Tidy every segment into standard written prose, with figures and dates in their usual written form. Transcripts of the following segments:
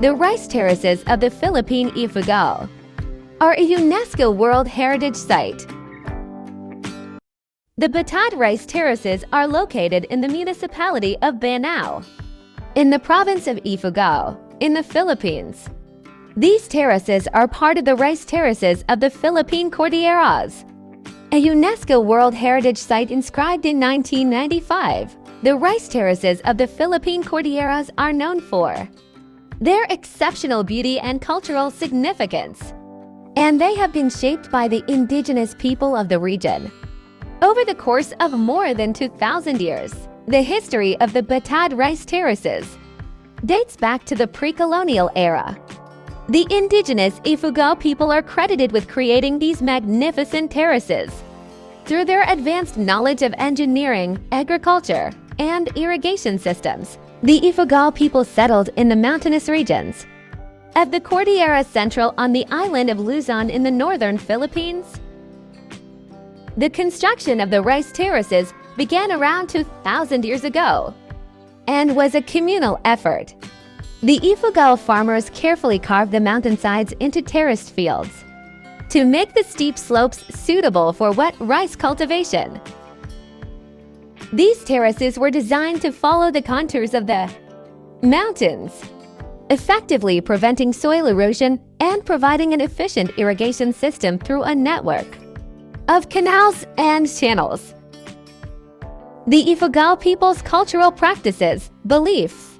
The rice terraces of the Philippine Ifugao are a UNESCO World Heritage Site. The Batad Rice Terraces are located in the municipality of Banaue, in the province of Ifugao, in the Philippines. These terraces are part of the rice terraces of the Philippine Cordilleras, a UNESCO World Heritage Site inscribed in 1995. The rice terraces of the Philippine Cordilleras are known for their exceptional beauty and cultural significance, and they have been shaped by the indigenous people of the region. Over the course of more than 2,000 years, the history of the Batad Rice Terraces dates back to the pre-colonial era. The indigenous Ifugao people are credited with creating these magnificent terraces through their advanced knowledge of engineering, agriculture, and irrigation systems. The Ifugao people settled in the mountainous regions of the Cordillera Central on the island of Luzon in the northern Philippines. The construction of the rice terraces began around 2,000 years ago and was a communal effort. The Ifugao farmers carefully carved the mountainsides into terraced fields to make the steep slopes suitable for wet rice cultivation. These terraces were designed to follow the contours of the mountains, effectively preventing soil erosion and providing an efficient irrigation system through a network of canals and channels. The Ifugao people's cultural practices, beliefs,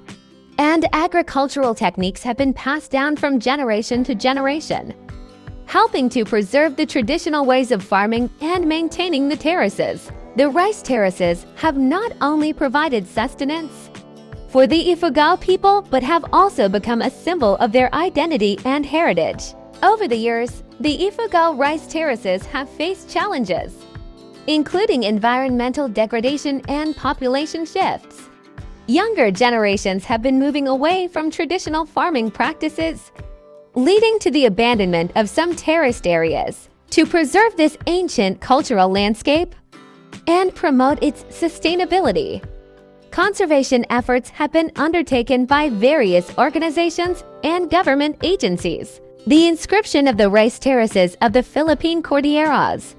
and agricultural techniques have been passed down from generation to generation, helping to preserve the traditional ways of farming and maintaining the terraces. The rice terraces have not only provided sustenance for the Ifugao people, but have also become a symbol of their identity and heritage. Over the years, the Ifugao rice terraces have faced challenges, including environmental degradation and population shifts. Younger generations have been moving away from traditional farming practices, leading to the abandonment of some terraced areas. To preserve this ancient cultural landscape and promote its sustainability, conservation efforts have been undertaken by various organizations and government agencies. The inscription of the rice terraces of the Philippine Cordilleras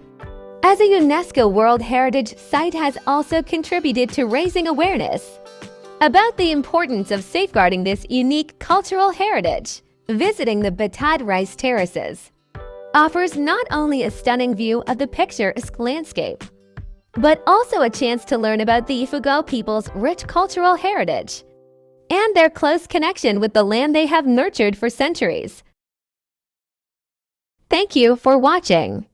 as a UNESCO World Heritage Site has also contributed to raising awareness about the importance of safeguarding this unique cultural heritage. Visiting the Batad Rice Terraces offers not only a stunning view of the picturesque landscape, but also a chance to learn about the Ifugao people's rich cultural heritage and their close connection with the land they have nurtured for centuries. Thank you for watching.